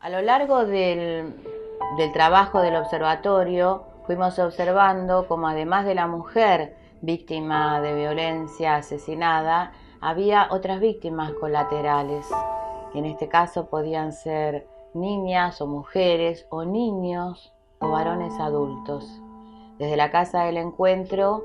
A lo largo del trabajo del observatorio fuimos observando cómo además de la mujer víctima de violencia asesinada, había otras víctimas colaterales, que en este caso podían ser niñas o mujeres o niños o varones adultos. Desde la Casa del Encuentro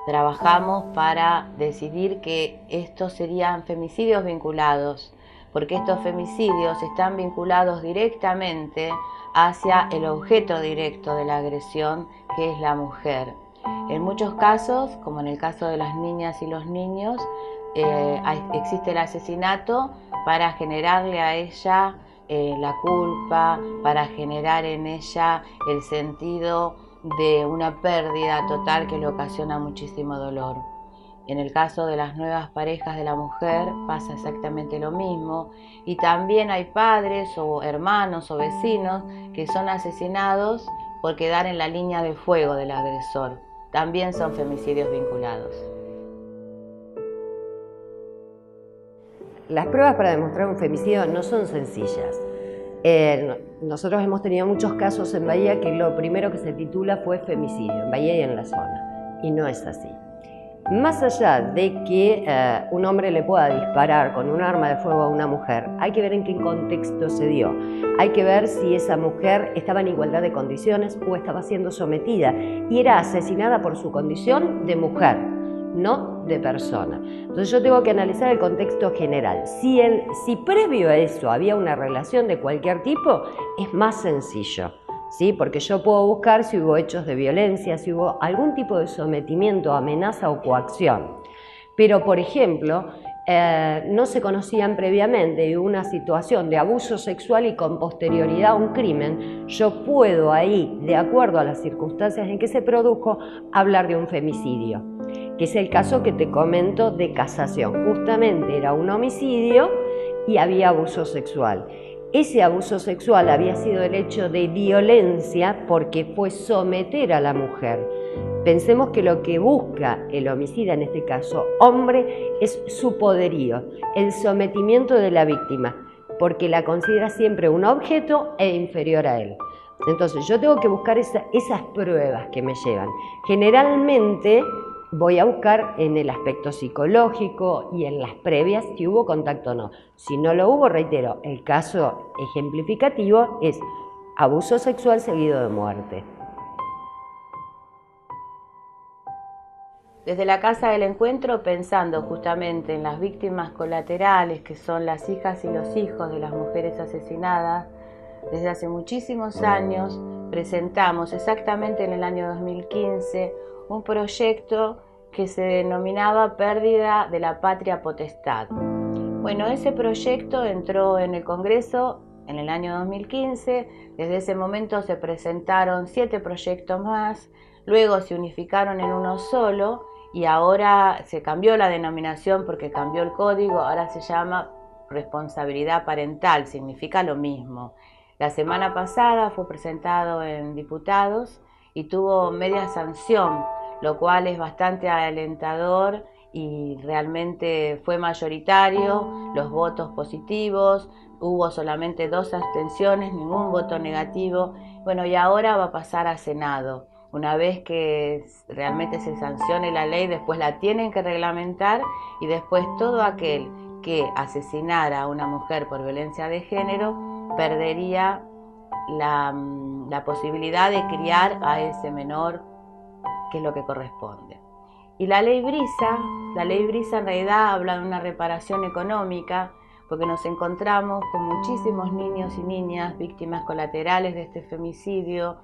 trabajamos para decidir que estos serían femicidios vinculados, porque estos femicidios están vinculados directamente hacia el objeto directo de la agresión, que es la mujer. En muchos casos, como en el caso de las niñas y los niños, existe el asesinato para generarle a ella la culpa, para generar en ella el sentido de una pérdida total que le ocasiona muchísimo dolor. En el caso de las nuevas parejas de la mujer pasa exactamente lo mismo, y también hay padres o hermanos o vecinos que son asesinados por quedar en la línea de fuego del agresor. También son femicidios vinculados. Las pruebas para demostrar un femicidio no son sencillas. Nosotros hemos tenido muchos casos en Bahía que lo primero que se titula fue femicidio, en Bahía y en la zona, y no es así. Más allá de que un hombre le pueda disparar con un arma de fuego a una mujer, hay que ver en qué contexto se dio. Hay que ver si esa mujer estaba en igualdad de condiciones o estaba siendo sometida y era asesinada por su condición de mujer, no de persona. Entonces yo tengo que analizar el contexto general. Si previo a eso había una relación de cualquier tipo, es más sencillo, ¿sí? Porque yo puedo buscar si hubo hechos de violencia, si hubo algún tipo de sometimiento, amenaza o coacción. Pero, por ejemplo, no se conocían previamente y hubo una situación de abuso sexual y con posterioridad a un crimen, yo puedo ahí, de acuerdo a las circunstancias en que se produjo, hablar de un femicidio, que es el caso que te comento de Casación. Justamente era un homicidio y había abuso sexual. Ese abuso sexual había sido el hecho de violencia porque fue someter a la mujer. Pensemos que lo que busca el homicida, en este caso hombre, es su poderío, el sometimiento de la víctima, porque la considera siempre un objeto e inferior a él. Entonces yo tengo que buscar esas pruebas que me llevan. Generalmente voy a buscar en el aspecto psicológico y en las previas si hubo contacto o no. Si no lo hubo, reitero, el caso ejemplificativo es abuso sexual seguido de muerte. Desde la Casa del Encuentro, pensando justamente en las víctimas colaterales, que son las hijas y los hijos de las mujeres asesinadas, desde hace muchísimos años presentamos, exactamente en el año 2015, un proyecto que se denominaba Pérdida de la Patria Potestad. Bueno, ese proyecto entró en el Congreso en el año 2015, desde ese momento se presentaron 7 proyectos más, luego se unificaron en uno solo y ahora se cambió la denominación porque cambió el código, ahora se llama responsabilidad parental, significa lo mismo. La semana pasada fue presentado en diputados y tuvo media sanción, lo cual es bastante alentador y realmente fue mayoritario, los votos positivos, hubo solamente 2 abstenciones, ningún voto negativo. Bueno, y ahora va a pasar a Senado. Una vez que realmente se sancione la ley, después la tienen que reglamentar y después todo aquel que asesinara a una mujer por violencia de género perdería la posibilidad de criar a ese menor, que es lo que corresponde. Y la ley Brisa en realidad habla de una reparación económica, porque nos encontramos con muchísimos niños y niñas víctimas colaterales de este femicidio,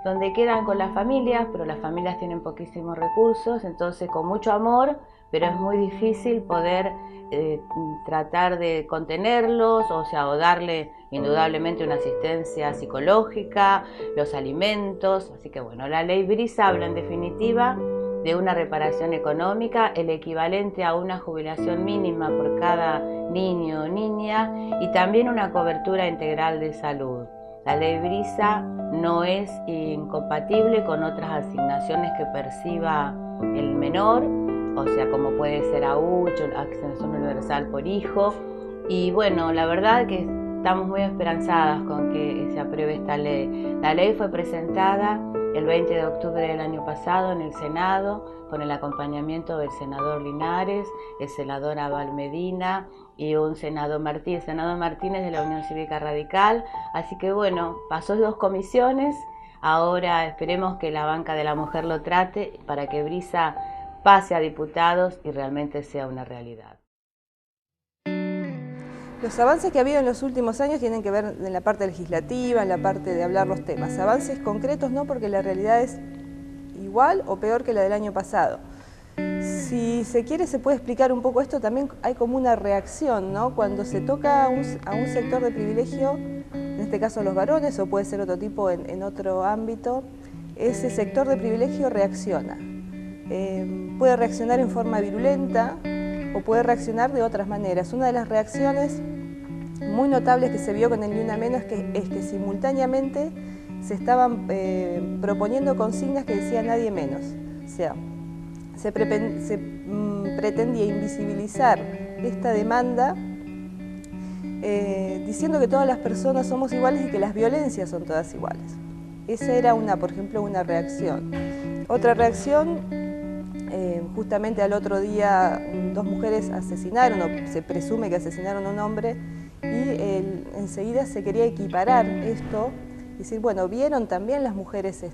donde quedan con las familias, pero las familias tienen poquísimos recursos, entonces con mucho amor, pero es muy difícil poder tratar de contenerlos, o darle indudablemente una asistencia psicológica, los alimentos. Así que bueno, la ley Brisa habla en definitiva de una reparación económica, el equivalente a una jubilación mínima por cada niño o niña y también una cobertura integral de salud. La ley Brisa no es incompatible con otras asignaciones que perciba el menor, como puede ser AUCH, Asignación Universal por Hijo. Y bueno, la verdad que estamos muy esperanzadas con que se apruebe esta ley. La ley fue presentada el 20 de octubre del año pasado en el Senado con el acompañamiento del senador Linares, el senador Abal Medina y un senador Martínez de la Unión Cívica Radical. Así que bueno, pasó 2 comisiones, ahora esperemos que la banca de la mujer lo trate para que Brisa pase a diputados y realmente sea una realidad. Los avances que ha habido en los últimos años tienen que ver en la parte legislativa, en la parte de hablar los temas. Avances concretos no, porque la realidad es igual o peor que la del año pasado. Si se quiere, se puede explicar un poco esto. También hay como una reacción, ¿no? Cuando se toca a un sector de privilegio, en este caso los varones, o puede ser otro tipo en otro ámbito, ese sector de privilegio reacciona. Puede reaccionar en forma virulenta o puede reaccionar de otras maneras. Una de las reacciones muy notables que se vio con el Ni Una Menos es que simultáneamente se estaban proponiendo consignas que decía nadie menos. O sea, se pretendía invisibilizar esta demanda diciendo que todas las personas somos iguales y que las violencias son todas iguales. Esa era por ejemplo, una reacción. Otra reacción, justamente al otro día 2 mujeres asesinaron, o se presume que asesinaron a un hombre, y enseguida se quería equiparar esto, y decir, bueno, vieron también las mujeres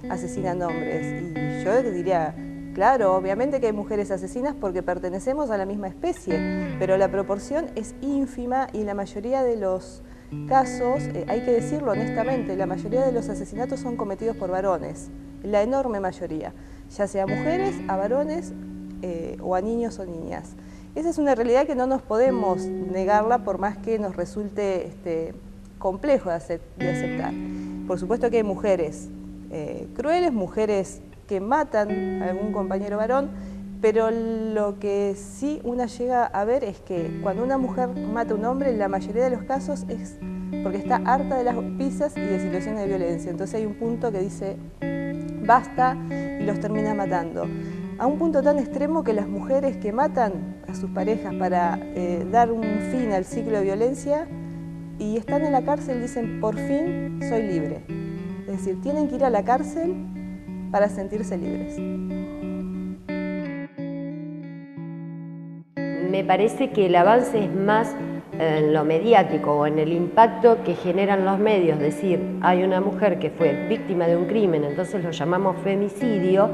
asesinan hombres. Y yo diría, claro, obviamente que hay mujeres asesinas porque pertenecemos a la misma especie, pero la proporción es ínfima y la mayoría de los casos, hay que decirlo honestamente, la mayoría de los asesinatos son cometidos por varones, la enorme mayoría, ya sea mujeres, a varones o a niños o niñas. Esa es una realidad que no nos podemos negarla por más que nos resulte complejo de aceptar. Por supuesto que hay mujeres crueles, mujeres que matan a algún compañero varón, pero lo que sí una llega a ver es que cuando una mujer mata a un hombre, en la mayoría de los casos es porque está harta de las pisas y de situaciones de violencia. Entonces hay un punto que dice basta y los termina matando. A un punto tan extremo que las mujeres que matan a sus parejas para dar un fin al ciclo de violencia y están en la cárcel dicen, por fin soy libre. Es decir, tienen que ir a la cárcel para sentirse libres. Me parece que el avance es más en lo mediático o en el impacto que generan los medios. Es decir, hay una mujer que fue víctima de un crimen, entonces lo llamamos femicidio,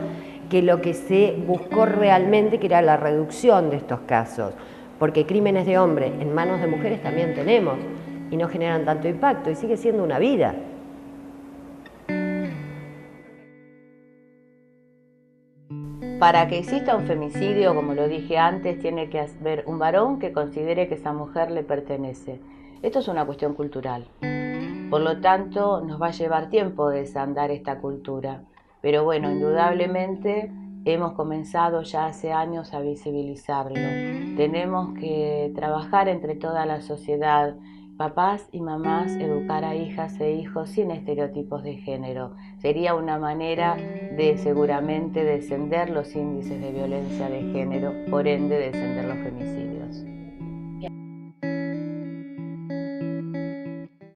que lo que se buscó realmente que era la reducción de estos casos, porque crímenes de hombres en manos de mujeres también tenemos y no generan tanto impacto y sigue siendo una vida. Para que exista un femicidio, como lo dije antes, tiene que haber un varón que considere que esa mujer le pertenece. Esto es una cuestión cultural. Por lo tanto, nos va a llevar tiempo desandar esta cultura. Pero bueno, indudablemente hemos comenzado ya hace años a visibilizarlo. Tenemos que trabajar entre toda la sociedad, papás y mamás, educar a hijas e hijos sin estereotipos de género. Sería una manera de seguramente descender los índices de violencia de género, por ende descender los femicidios.